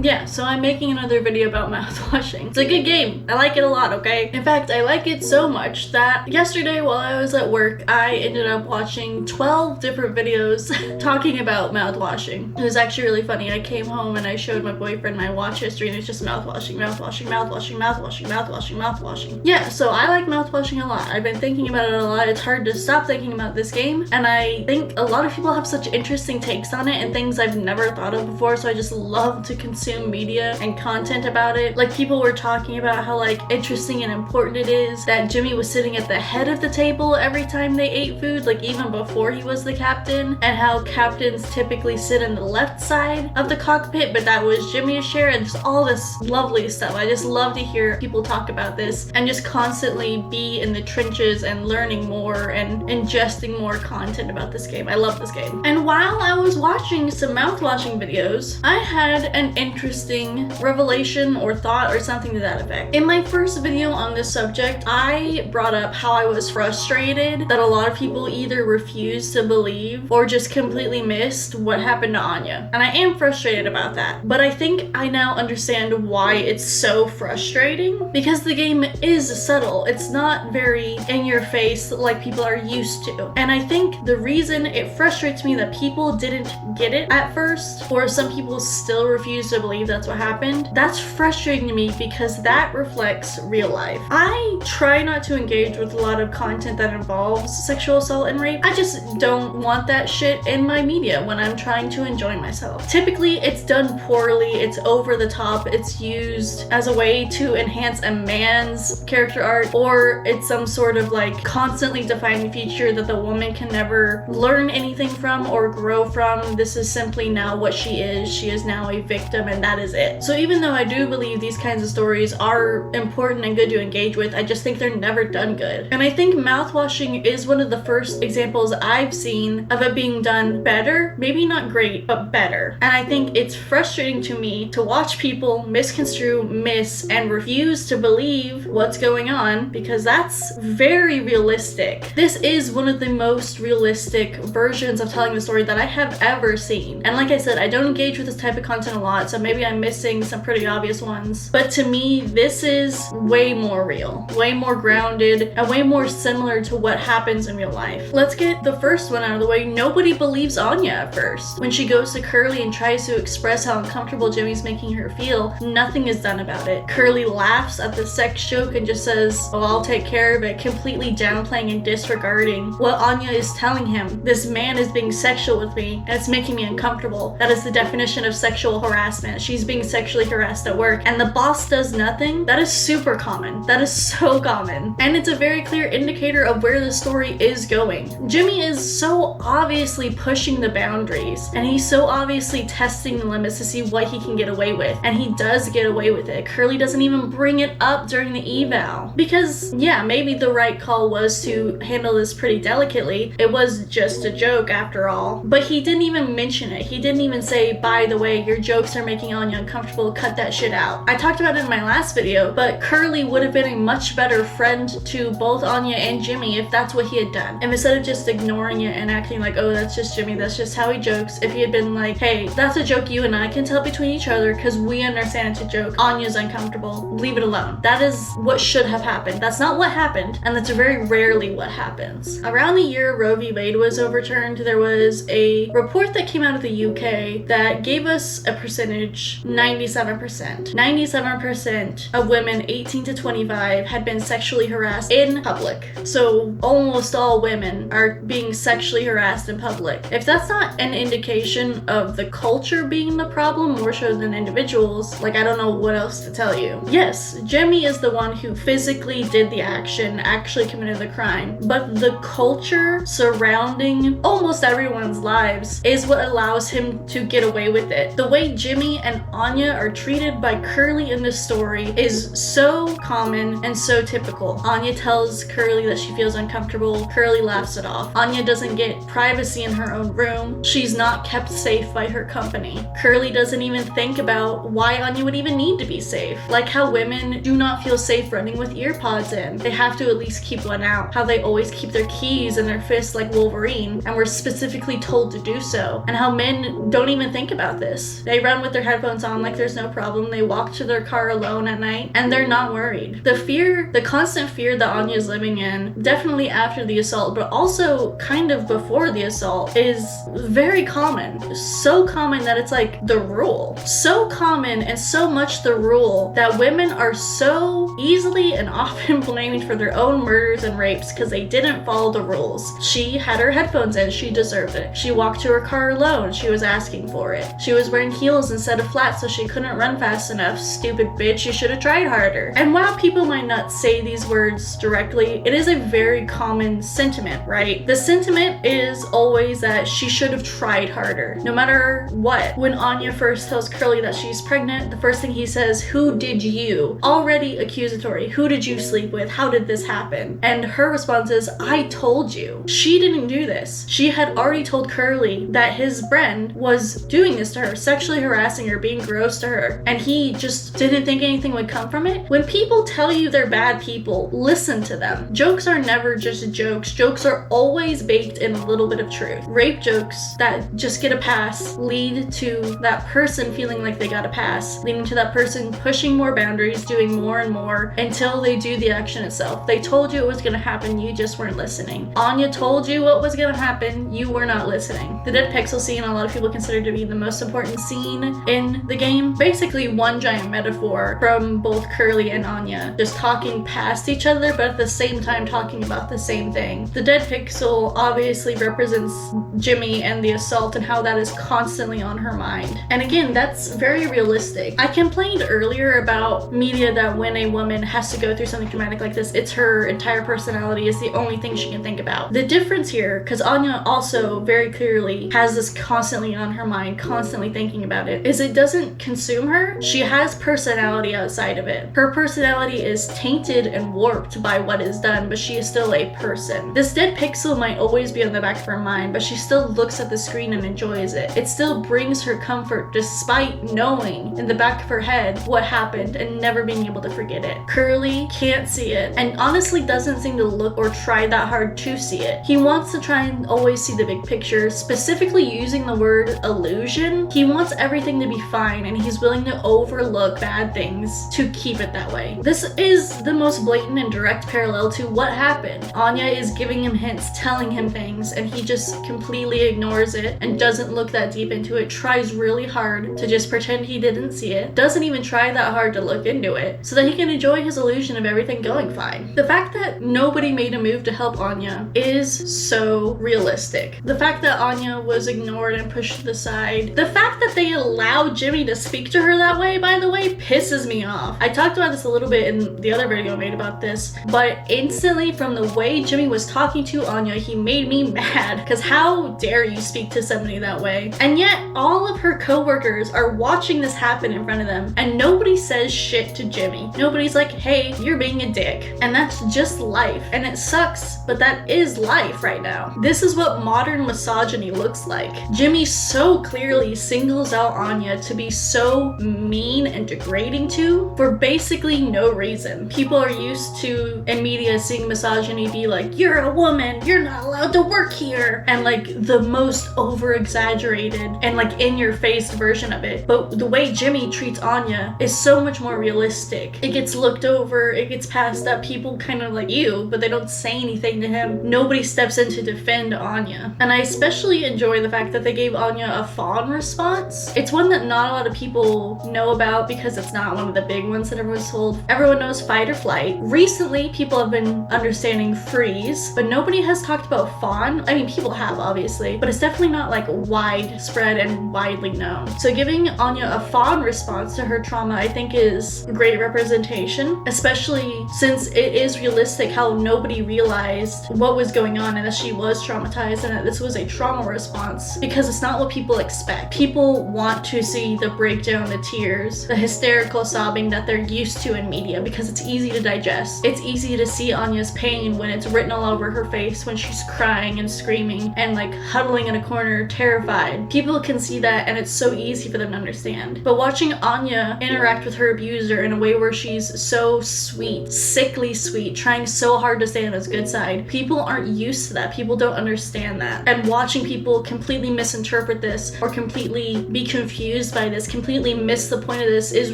yeah, so I'm making another video about mouthwashing. It's a good game. I like it a lot, okay? In fact, I like it so much that yesterday while I was at work, I ended up watching 12 different videos talking about mouthwashing. It was actually really funny. I came home and I showed my boyfriend my watch history and it's just mouthwashing, mouthwashing, mouthwashing, mouthwashing, mouthwashing, mouthwashing. Yeah, so I like mouthwashing a lot. I've been thinking about it a lot. It's hard to stop thinking about this game, and I think a lot of people have such interesting takes on it and things I've never thought of before, so I just love to consume media and content about it. Like, people were talking about how like interesting and important it is that Jimmy was sitting at the head of the table every time they ate food, like even before he was the captain, and how captains typically sit in the left side of the cockpit, but that was Jimmy's share, and just all this lovely stuff. I just love to hear people talk about this and just constantly be in the trenches and learning more and ingesting more content about this game. I love this game. And while I was watching some mouthwashing videos, I had an interesting revelation or thought or something to that effect. In my first video on this subject, I brought up how I was frustrated that a lot of people either refused to believe or just completely missed what happened to Anya. And I am frustrated about that. But I think I now understand why it's so frustrating, because the game is subtle. It's not very in your face like people are used to. And I think the reason it frustrates me that people didn't get it at first, or some people still refuse to believe that's what happened, that's frustrating to me because that reflects real life. I try not to engage with a lot of content that involves sexual assault and rape. I just don't want that shit in my media when I'm trying to enjoy myself. Typically, it's done poorly, it's over the top, it's used as a way to enhance a man's character arc, or it's some sort of like constantly defining feature that the woman can never learn anything from or grow from. This is simply now what she is. She is now a victim, and that is it. So even though I do believe these kinds of stories are important and good to engage with, I just think they're never done good. And I think mouthwashing is one of the first examples I've seen of it being done better. Maybe not great, but better. And I think it's frustrating to me to watch people misconstrue, miss, and refuse to believe what's going on, because that's very realistic. This is one of the most realistic versions of telling the story that I have ever seen. And like I said, I don't engage with this type of content a lot, so maybe I'm missing some pretty obvious ones. But to me, this is way more real, way more grounded, and way more similar to what happens in real life. Let's get the first one out of the way. Nobody believes Anya at first. When she goes to Curly and tries to express how uncomfortable Jimmy's making her feel, nothing is done about it. Curly laughs at the sex joke and just says, "Oh, I'll take care of it," completely downplaying and disregarding what Anya is telling him. This man is being sexual with me, and it's making me uncomfortable. That is the definition of sexual harassment. She's being sexually harassed at work, and the boss does nothing. That is super common. That is so common. And it's a very clear indicator of where the story is going. Jimmy is so obviously pushing the boundaries, and he's so obviously testing the limits to see what he can get away with, and he does get away with it. Curly doesn't even bring it up during the eval, because yeah, maybe the right call was to handle this pretty delicately. It was just a joke after all, but he didn't even mention it. He didn't even say, "By the way, your jokes are making Anya uncomfortable, cut that shit out." I talked about it in my last video, but Curly would have been a much better friend to both Anya and Jimmy if that's what he had done. And instead of just ignoring it and acting like, "Oh, that's just Jimmy, that's just how he jokes," if he had been like, "Hey, that's a joke you and I can tell between each other because we understand it's a joke. Anya's uncomfortable. Leave it alone." That is what should have happened. That's not what happened, and that's very rarely what happens. Around the year Roe v. Wade was overturned, there was a report that came out of the UK that gave us a percentage, 97%. 97% of women 18 to 25 had been sexually harassed in public. So almost all women are being sexually harassed in public. If that's not an indication of the culture being the problem more so than individuals, like, I don't know what else to tell you. Yes, Jimmy is the one who physically did the action, actually committed the crime, but the culture surrounding almost everyone's lives is what allows him to get away with it. The way Jimmy and Anya are treated by Curly in this story is so common and so typical. Anya tells Curly that she feels uncomfortable. Curly laughs it off. Anya doesn't get privacy in her own room. She's not kept safe by her company. Curly doesn't even think about why Anya would even need to be safe. Like how women do not feel safe running with ear pods in. They have to at least keep one out. How they always keep their keys in their fists like Wolverine, and we're specifically told to do so. And how men don't even think about this. They run with their headphones on like there's no problem. They walk to their car alone at night and they're not worried. The constant fear that Anya's living in, definitely after the assault, but also kind of before the assault, is very common. So common that it's like the rule. So common and so much the rule that women are so easily and often blamed for their own murders and rapes because they didn't follow the rules. She had her headphones in, she deserved it. She walked to her car alone, she was asking for it. She was wearing heels instead of flats so she couldn't run fast enough. Stupid bitch, you should have tried harder. And while people might not say these words directly, it is a very common sentiment, right? The sentiment is always that she should have tried harder, no matter what. When Anya first tells Curly that she's pregnant, the first thing he says, who did you? Already accusatory. Who did you sleep with? How did this happen? And her response is, I told you. She didn't do this. She had already told Curly that his friend was doing this to her, sexually harassing her, being gross to her, and he just didn't think anything would come from it. When people tell you they're bad people, listen to them. Jokes are never just jokes. Jokes are always baked in a little bit of truth. Rape jokes that just get a pass lead to that person feeling like they got a pass, leading to that person pushing more boundaries, doing more and more until they do the action itself. They told you it was gonna happen, you just weren't listening. Anya told you what was gonna happen, you were not listening. The dead pixel scene, a lot of people consider to be the most important scene in the game. Basically one giant metaphor from both Curly and Anya, just talking past each other but at the same time talking about the same thing. The dead pixel obviously represents Jimmy and the assault and how that is constantly on her mind. And again, that's very realistic. I complained earlier about media that when a woman has to go through something traumatic like this, it's her entire personality is the only thing she can think about. The difference here, because Anya also very clearly has this constantly on her mind, constantly thinking about it, is it doesn't consume her. She has personality outside of it. Her personality is tainted and warped by what is done, but she is still a person. This dead pixel might always be on the back of her mind, but she still looks at the screen and enjoys it. It still brings her comfort despite knowing in the back of her head what happened and never being able to forget it. Curly can't see it and honestly doesn't seem to look or try that hard to see it. He wants to try and always see the big picture, specifically using the word illusion. He wants everything to be fine and he's willing to overlook bad things to keep it that way. This is the most blatant and direct parallel to what happened. Anya is giving him hints, telling him things, and he just completely ignores it and doesn't look that deep into it, tries really hard to just pretend he didn't see it, doesn't even try that hard to look into it, so that he can enjoy his illusion of everything going fine. The fact that nobody made a move to help Anya is so realistic. The fact that Anya was ignored and pushed to the side, the fact that they allowed Jimmy to speak to her that way, by the way, pisses me off. I talked about this a little bit in the other video I made about this, but instantly from the way Jimmy was talking to Anya, he made me mad, because how dare you speak to somebody that way? And yet all of her co-workers are watching this happen in front of them and nobody says shit to Jimmy. Nobody's like, hey, you're being a dick. And that's just life. And it sucks, but that is life right now. This is what modern misogyny looks like. Jimmy so clearly singles out Anya to be so mean and degrading to for basically no reason. People are used to, in media, seeing misogyny be like, you're a woman, you're not allowed to work here, and like the most over-exaggerated and like in-your-face version of it. But the way Jimmy treats Anya is so much more realistic. It gets looked over, it gets passed up, people kind of like you, but they don't say anything to him. Nobody steps in to defend Anya. And I especially enjoy the fact that they gave Anya a fawn response. It's one that not a lot of people know about because it's not one of the big ones that everyone's told. Everyone knows fight or flight. Recently, people have been understanding freeze, but nobody has talked about fawn. I mean, people have obviously, but it's definitely not like widespread and widely known. So giving Anya a fawn response to her trauma, I think is great representation, especially since it is realistic how nobody realized what was going on and that she was traumatized and that this was a trauma response, because it's not what people expect. People want to see the breakdown, the tears, the hysterical sobbing that they're used to in media because it's easy to digest. It's easy to see Anya's pain when it's written all over her face, when she's crying and screaming and like huddling in a corner terrified. People can see that and it's so easy for them to understand. But watching Anya interact with her abuser in a way where she's so sweet, sickly sweet, trying so hard to stay on his good side, people aren't used to that. People don't understand that. And watching people completely misinterpret this or completely be confused confused by this, completely miss the point of this, is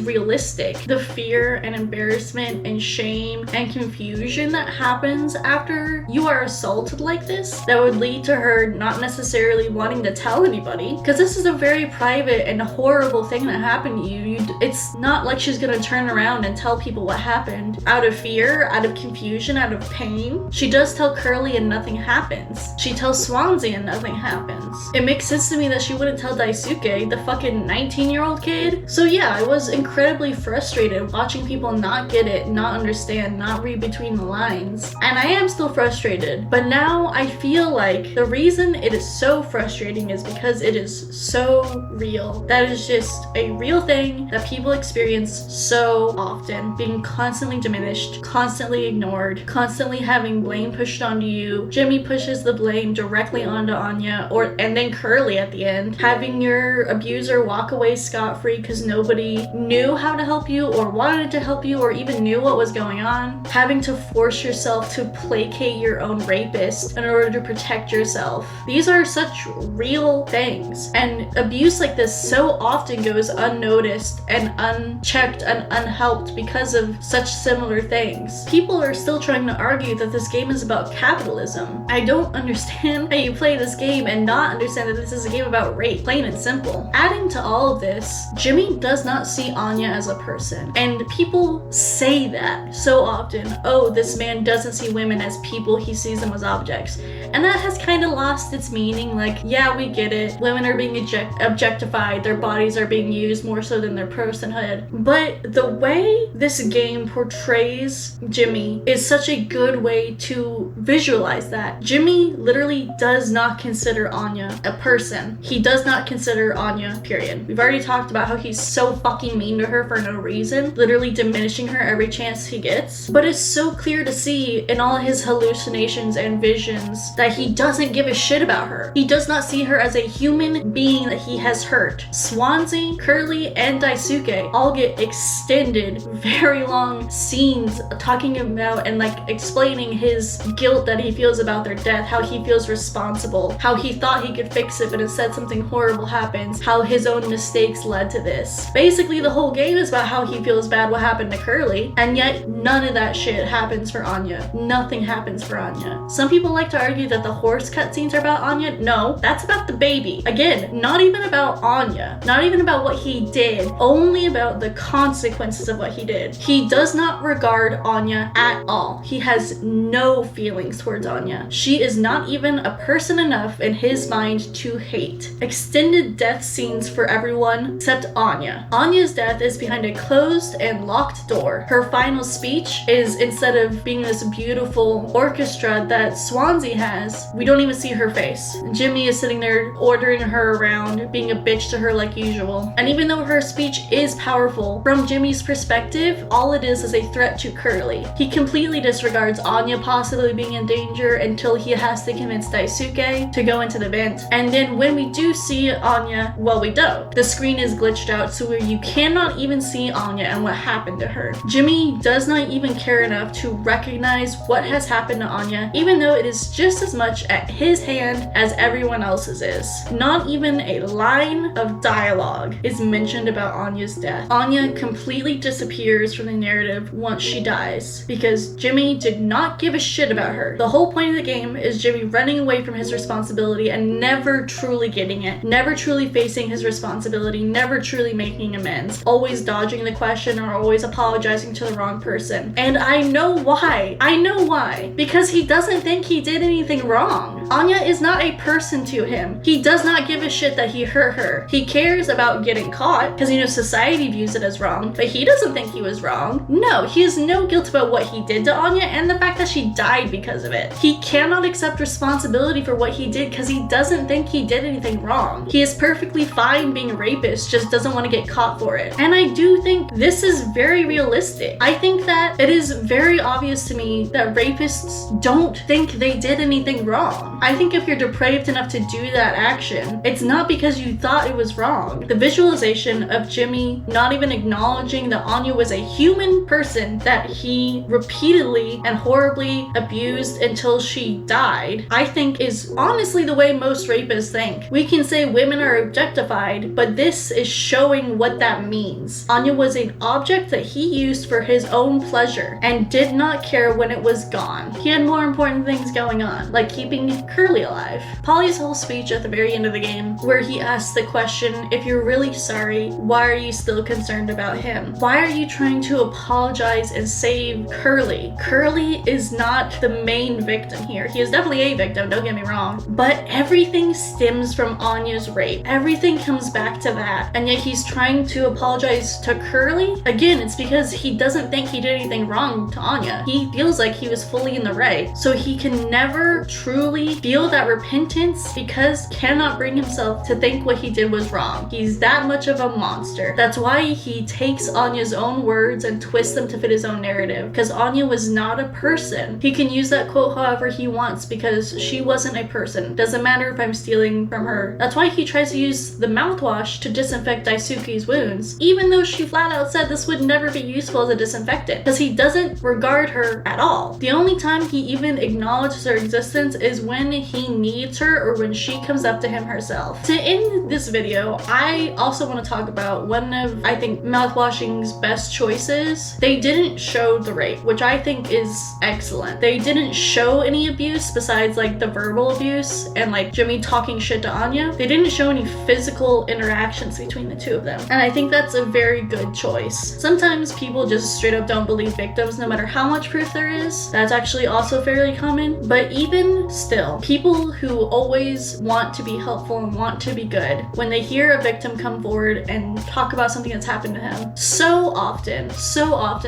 realistic. The fear and embarrassment and shame and confusion that happens after you are assaulted like this, that would lead to her not necessarily wanting to tell anybody, because this is a very private and horrible thing that happened to you. It's not like she's gonna turn around and tell people what happened out of fear, out of confusion, out of pain. She does tell Curly and nothing happens. She tells Swansea and nothing happens. It makes sense to me that she wouldn't tell Daisuke, the fucking 19-year-old kid. So yeah, I was incredibly frustrated watching people not get it, not understand, not read between the lines. And I am still frustrated, but now I feel like the reason it is so frustrating is because it is so real. That is just a real thing that people experience so often, being constantly diminished, constantly ignored, constantly having blame pushed onto you. Jimmy pushes the blame directly onto Anya, and then Curly at the end, having your abuser walk away scot-free because nobody knew how to help you or wanted to help you or even knew what was going on, having to force yourself to placate your own rapist in order to protect yourself. These are such real things, and abuse like this so often goes unnoticed and unchecked and unhelped because of such similar things. People are still trying to argue that this game is about capitalism. I don't understand how you play this game and not understand that this is a game about rape, plain and simple. Adding to all of this, Jimmy does not see Anya as a person, and people say that so often. Oh, this man doesn't see women as people, he sees them as objects. And that has kind of lost its meaning. Like, yeah, we get it. Women are being objectified, their bodies are being used more so than their personhood. But the way this game portrays Jimmy is such a good way to visualize that. Jimmy literally does not consider Anya a person. He does not consider Anya, period. We've already talked about how he's so fucking mean to her for no reason, literally diminishing her every chance he gets. But it's so clear to see in all his hallucinations and visions that he doesn't give a shit about her. He does not see her as a human being that he has hurt. Swansea, Curly, and Daisuke all get extended, very long scenes talking about and like explaining his guilt that he feels about their death, how he feels responsible, how he thought he could fix it but instead something horrible happens, how his own mistakes led to this. Basically, the whole game is about how he feels bad what happened to Curly, and yet none of that shit happens for Anya. Nothing happens for Anya. Some people like to argue that the horse cutscenes are about Anya. No, that's about the baby. Again, not even about Anya, not even about what he did, only about the consequences of what he did. He does not regard Anya at all. He has no feelings towards Anya. She is not even a person enough in his mind to hate. Extended death scenes for everyone except Anya. Anya's death is behind a closed and locked door. Her final speech is, instead of being this beautiful orchestra that Swansea has, we don't even see her face. Jimmy is sitting there ordering her around, being a bitch to her like usual. And even though her speech is powerful, from Jimmy's perspective, all it is a threat to Curly. He completely disregards Anya possibly being in danger until he has to convince Daisuke to go into the vent. And then when we do see Anya, well, we don't. The screen is glitched out so where you cannot even see Anya and what happened to her. Jimmy does not even care enough to recognize what has happened to Anya, even though it is just as much at his hand as everyone else's is. Not even a line of dialogue is mentioned about Anya's death. Anya completely disappears from the narrative once she dies because Jimmy did not give a shit about her. The whole point of the game is Jimmy running away from his responsibility and never truly getting it, never truly facing his responsibility, never truly making amends, always dodging the question or always apologizing to the wrong person. And I know why. I know why. Because he doesn't think he did anything wrong. Anya is not a person to him. He does not give a shit that he hurt her. He cares about getting caught because, you know, society views it as wrong, but he doesn't think he was wrong. No, he has no guilt about what he did to Anya and the fact that she died because of it. He cannot accept responsibility for what he did because he doesn't think he did anything wrong. He is perfectly fine being a rapist, just doesn't want to get caught for it. And I do think this is very realistic. I think that it is very obvious to me that rapists don't think they did anything wrong. I think if you're depraved enough to do that action, it's not because you thought it was wrong. The visualization of Jimmy not even acknowledging that Anya was a human person that he repeatedly and horribly abused until she died, I think is honestly the way most rapists think. We can say women are objectified, but this is showing what that means. Anya was an object that he used for his own pleasure and did not care when it was gone. He had more important things going on, like keeping Curly alive. Polly's whole speech at the very end of the game, where he asks the question, if you're really sorry, why are you still concerned about him? Why are you trying to apologize and save Curly? Curly is not the main victim here. He is definitely a victim, don't get me wrong, but everything stems from Anya's rape. Everything comes back to that, and yet he's trying to apologize to Curly? Again, it's because he doesn't think he did anything wrong to Anya. He feels like he was fully in the right, so he can never truly feel that repentance because cannot bring himself to think what he did was wrong. He's that much of a monster. That's why he takes Anya's own words and twists them to fit his own narrative, because Anya was not a person. He can use that quote however he wants because she wasn't a person. Doesn't matter if I'm stealing from her. That's why he tries to use the mouthwash to disinfect Daisuke's wounds, even though she flat out said this would never be useful as a disinfectant, because he doesn't regard her at all. The only time he even acknowledges her existence is when he needs her or when she comes up to him herself. To end this video, I also want to talk about one of, I think, Mouthwashing's best choices. They didn't show the rape, which I think is excellent. They didn't show any abuse besides like the verbal abuse and like Jimmy talking shit to Anya. They didn't show any physical interactions between the two of them, and I think that's a very good choice. Sometimes people just straight up don't believe victims no matter how much proof there is. That's actually also fairly common, but even still, people who always want to be helpful and want to be good, when they hear a victim come forward and talk about something that's happened to him, so often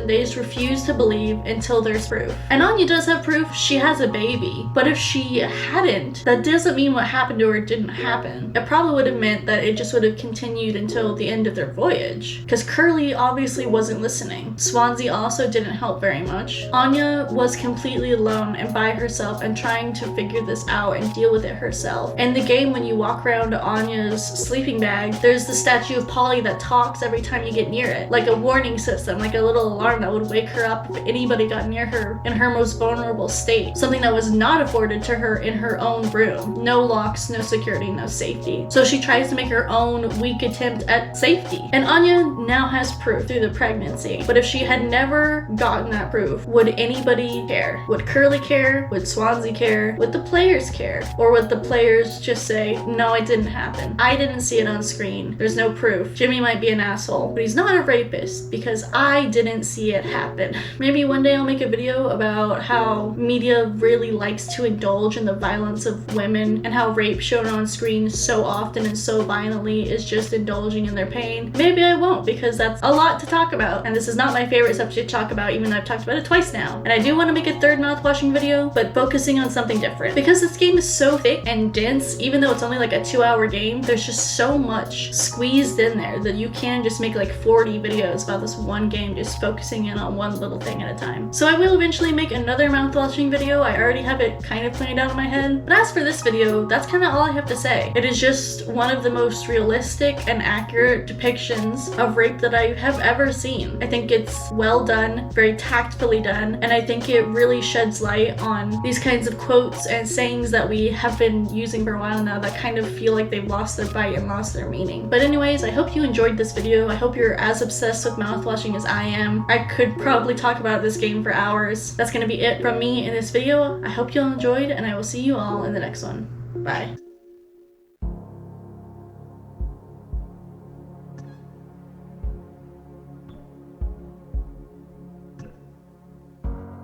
they just refuse to believe until there's proof. And Anya does have proof. She has a baby, but if she hadn't, that doesn't mean what happened to her didn't happen. It probably would have meant that it just would have continued until the end of their voyage, because Curly obviously wasn't listening. Swansea also didn't help very much. Anya was completely alone and by herself and trying to figure this out and deal with it herself. In the game, when you walk around Anya's sleeping bag, there's the statue of Polly that talks every time you get near it, like a warning system, like a little alarm that would wake her up if anybody got near her in her most vulnerable state, something that was not afforded to her in her own room. No locks, no security, no safety. So she tries to make her own weak attempt at safety. And Anya now has proof through the pregnancy, but if she had never gotten that proof, would anybody care? Would Curly care? Would Swansea care? Would the players care? Or would the players just say, no, it didn't happen. I didn't see it on screen. There's no proof. Jimmy might be an asshole, but he's not a rapist because I didn't see it happen. Maybe one day I'll make a video about how media really likes to indulge in the violence of women and how rape shown on screen so often and so violently is just indulging in their pain. Maybe I won't, because that's a lot to talk about, and this is not my favorite subject to talk about, even though I've talked about it twice now. And I do want to make a third mouthwashing video, but focusing on something different, because this game is so thick and dense. Even though it's only like a 2-hour game, there's just so much squeezed in there that you can just make like 40 videos about this one game, just focusing in on one little thing at a time. So I will eventually make another mouthwashing video. I already have it kind of planned out in my head. But as for this video, that's kind of all I have to say. It is just one of the most realistic and accurate depictions of rape that I have ever seen. I think it's well done, very tactfully done, and I think it really sheds light on these kinds of quotes and sayings that we have been using for a while now that kind of feel like they've lost their bite and lost their meaning. But anyways, I hope you enjoyed this video. I hope you're as obsessed with mouthwashing as I am. I could probably talk about this game for hours. That's gonna be it from me in this video. I hope you all enjoyed, and I will see you all in the next one. Bye.